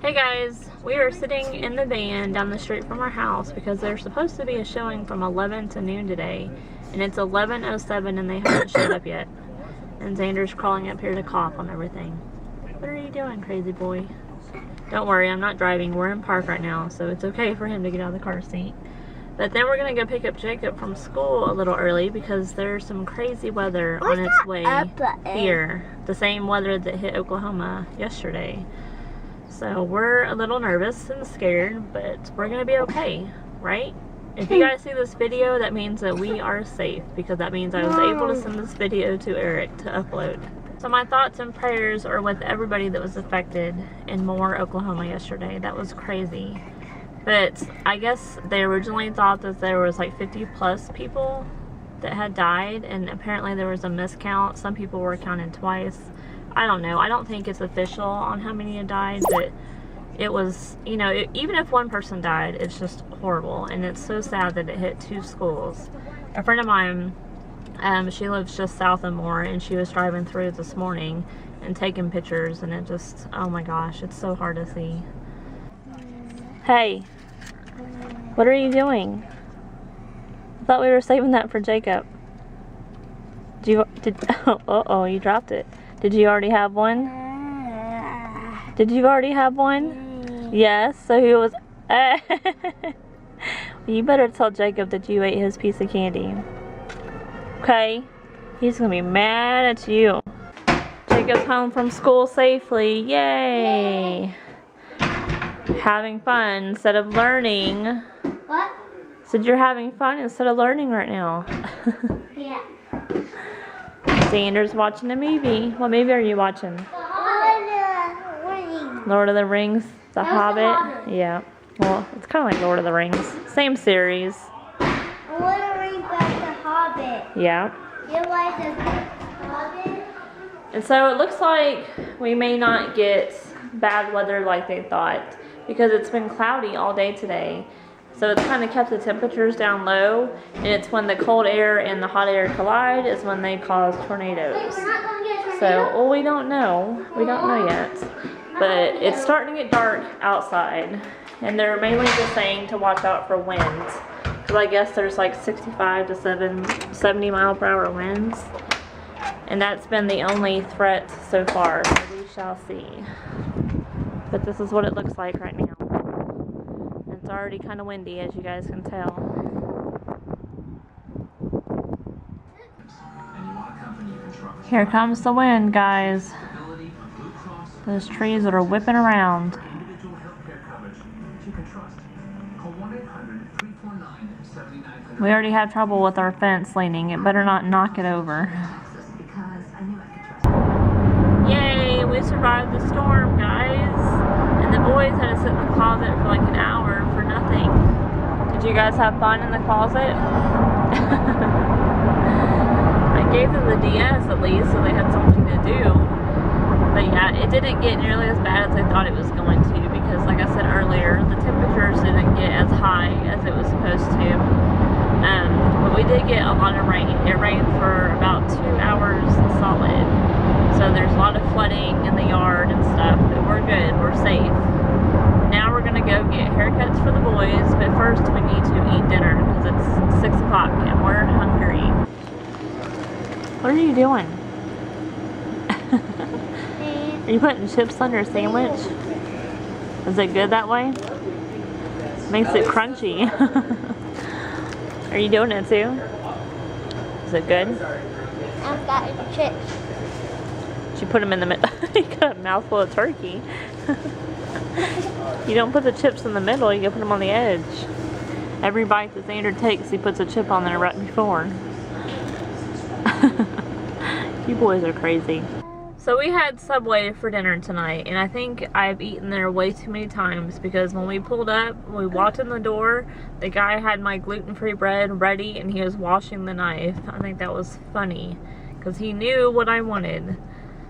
Hey guys, we are sitting in the van down the street from our house because there's supposed to be a showing from 11 to noon today, and it's 11:07 and they haven't showed up yet. And Xander's crawling up here to cough on everything. What are you doing, crazy boy? Don't worry, I'm not driving. We're in park right now, so it's okay for him to get out of the car seat. But then we're gonna go pick up Jacob from school a little early because there's some crazy weather on its way here. The same weather that hit Oklahoma yesterday. So we're a little nervous and scared, but we're gonna be okay, right? If you guys see this video, that means that we are safe, because that means I was able to send this video to Eric to upload. So my thoughts and prayers are with everybody that was affected in Moore, Oklahoma yesterday. That was crazy. But I guess they originally thought that there was like 50 plus people that had died, and apparently there was a miscount. Some people were counted twice. I don't know. I don't think it's official on how many had died, but it was, you know, even if one person died, it's just horrible. And it's so sad that it hit 2 schools. A friend of mine, she lives just south of Moore, and she was driving through this morning and taking pictures, and it just, oh my gosh, it's so hard to see. Hey, what are you doing? I thought we were saving that for Jacob. Uh-oh, you dropped it. Did you already have one? Did you already have one? Yes, so he was... You better tell Jacob that you ate his piece of candy. Okay? He's gonna be mad at you. Jacob's home from school safely. Yay! Having fun instead of learning. What? Said you're having fun instead of learning right now. Yeah. Xander's watching a movie. What movie are you watching? Lord of the Rings. The Hobbit. Yeah. Well, it's kind of like Lord of the Rings. Same series. Lord of the Rings, but the Hobbit. Yeah. You like the Hobbit? And so it looks like we may not get bad weather like they thought, because it's been cloudy all day today. So it's kind of kept the temperatures down low, and it's when the cold air and the hot air collide is when they cause tornadoes. Wait, we're not going to get a tornado? So, well, we don't know. We don't know yet. But it's starting to get dark outside, and they're mainly just saying to watch out for winds, because I guess there's like 65 to 70 mile per hour winds, and that's been the only threat so far. So we shall see. But this is what it looks like right now. It's already kind of windy, as you guys can tell. Here comes the wind, guys. Those trees that are whipping around. We already had trouble with our fence leaning. It better not knock it over. Yay, we survived the storm, guys. And the boys had to sit in the closet for like an hour for nothing. Did you guys have fun in the closet? I gave them the DS at least, so they had something to do. But yeah, it didn't get nearly as bad as I thought it was going to, because like I said earlier, the temperatures didn't get as high as it was supposed to. But we did get a lot of rain. It rained for about 2 hours solid. So there's a lot of flooding in the yard and stuff, but we're good, we're safe. Now we're gonna go get haircuts for the boys, but first we need to eat dinner because it's 6 o'clock and we're hungry. What are you doing? Are you putting chips on your sandwich? Is it good that way? Makes it crunchy. Are you doing it too? Is it good? I've got the chips. You put them in the middle. You got a mouthful of turkey. You don't put the chips in the middle, you can put them on the edge. Every bite that Xander takes, he puts a chip on there right before. You boys are crazy. So we had Subway for dinner tonight, and I think I've eaten there way too many times, because when we pulled up, we walked in the door, the guy had my gluten-free bread ready and he was washing the knife. I think that was funny, because he knew what I wanted.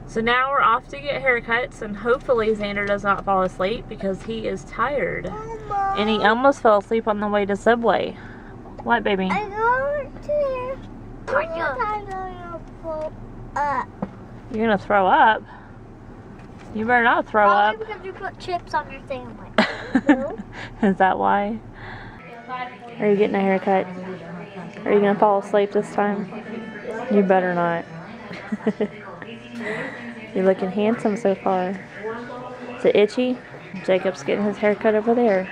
So now we're off to get haircuts, and hopefully Xander does not fall asleep because he is tired. And he almost fell asleep on the way to Subway. What, baby? I go to sometimes I'm gonna pull up. You're gonna throw up? You better not throw up. Probably because you put chips on your sandwich. No? Is that why? Are you getting a haircut? Are you gonna fall asleep this time? You better not. You're looking handsome so far. Is it itchy? Jacob's getting his haircut over there.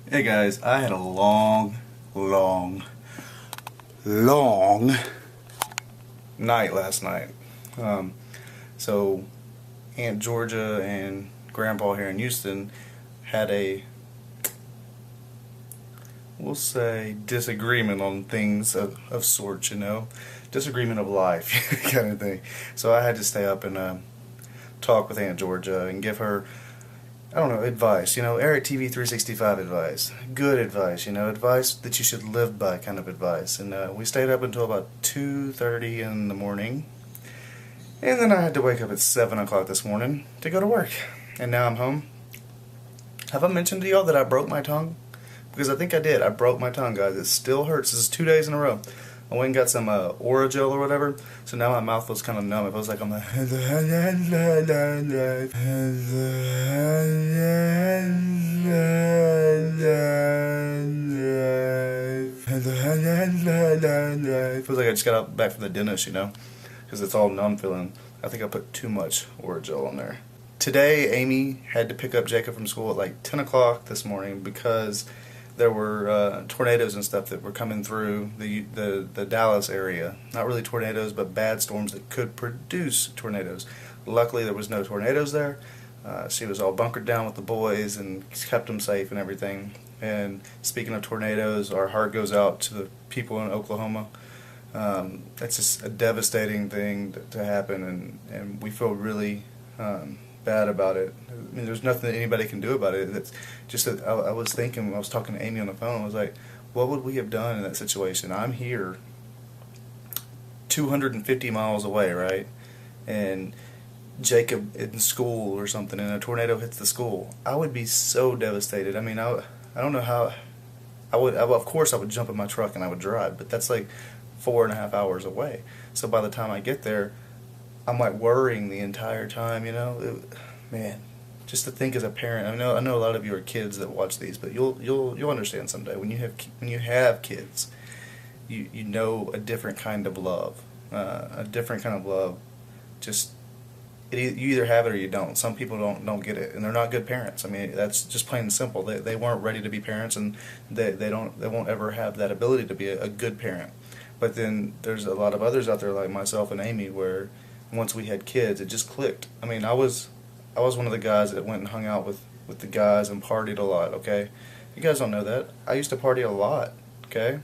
Hey guys, I had a long night last night. So Aunt Georgia and Grandpa here in Houston had a, we'll say, disagreement on things of sorts, you know, disagreement of life kind of thing. So I had to stay up and talk with Aunt Georgia and give her, I don't know, advice, you know, Eric TV 365 advice, good advice, you know, advice that you should live by kind of advice. And we stayed up until about 2:30 in the morning, and then I had to wake up at 7 o'clock this morning to go to work. And now I'm home. Have I mentioned to y'all that I broke my tongue? Because I think I did. I broke my tongue, guys. It still hurts. This is 2 days in a row. I went and got some Orajel or whatever, so now my mouth feels kind of numb. It feels like I'm like, feels like I just got back from the dentist, you know, because it's all numb feeling. I think I put too much Orajel on there. Today, Amy had to pick up Jacob from school at like 10 o'clock this morning because there were tornadoes and stuff that were coming through the Dallas area. Not really tornadoes, but bad storms that could produce tornadoes. Luckily, there was no tornadoes there. She was all bunkered down with the boys and kept them safe and everything. And speaking of tornadoes, our heart goes out to the people in Oklahoma. It's just a devastating thing to happen, and we feel really bad about it. I mean, there's nothing that anybody can do about it. It's just that I was thinking when I was talking to Amy on the phone, I was like, what would we have done in that situation? I'm here 250 miles away, right? And Jacob in school or something, and a tornado hits the school. I would be so devastated. I mean, I don't know how. Of course I would jump in my truck and I would drive, but that's like 4.5 hours away. So by the time I get there, I'm like worrying the entire time, you know. Man, just to think as a parent. I know a lot of you are kids that watch these, but you'll understand someday when you have kids. You know a different kind of love, Just you either have it or you don't. Some people don't get it, and they're not good parents. I mean, that's just plain and simple. They weren't ready to be parents, and they won't ever have that ability to be a good parent. But then there's a lot of others out there like myself and Amy where once we had kids, it just clicked. I mean, I was one of the guys that went and hung out with the guys and partied a lot, okay? You guys don't know that. I used to party a lot, okay?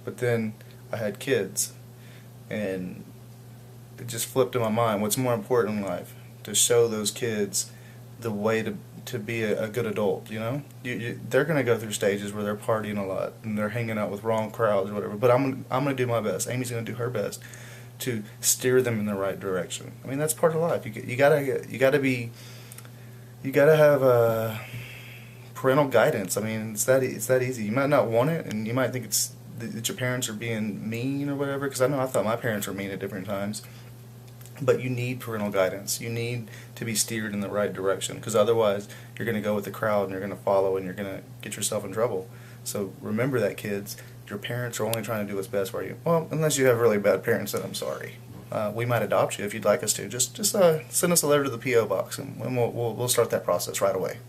But then I had kids, and it just flipped in my mind. What's more important in life? To show those kids the way to be a good adult, you know? They're going to go through stages where they're partying a lot, and they're hanging out with wrong crowds or whatever, but I'm going to do my best. Amy's going to do her best to steer them in the right direction. I mean, that's part of life. You gotta have parental guidance. I mean, it's that easy. You might not want it, and you might think it's that your parents are being mean or whatever. Because I thought my parents were mean at different times. But you need parental guidance. You need to be steered in the right direction. Because otherwise, you're going to go with the crowd, and you're going to follow, and you're going to get yourself in trouble. So remember that, kids. Your parents are only trying to do what's best for you. Well, unless you have really bad parents, then I'm sorry. We might adopt you if you'd like us to. Just send us a letter to the P.O. box, and we'll start that process right away.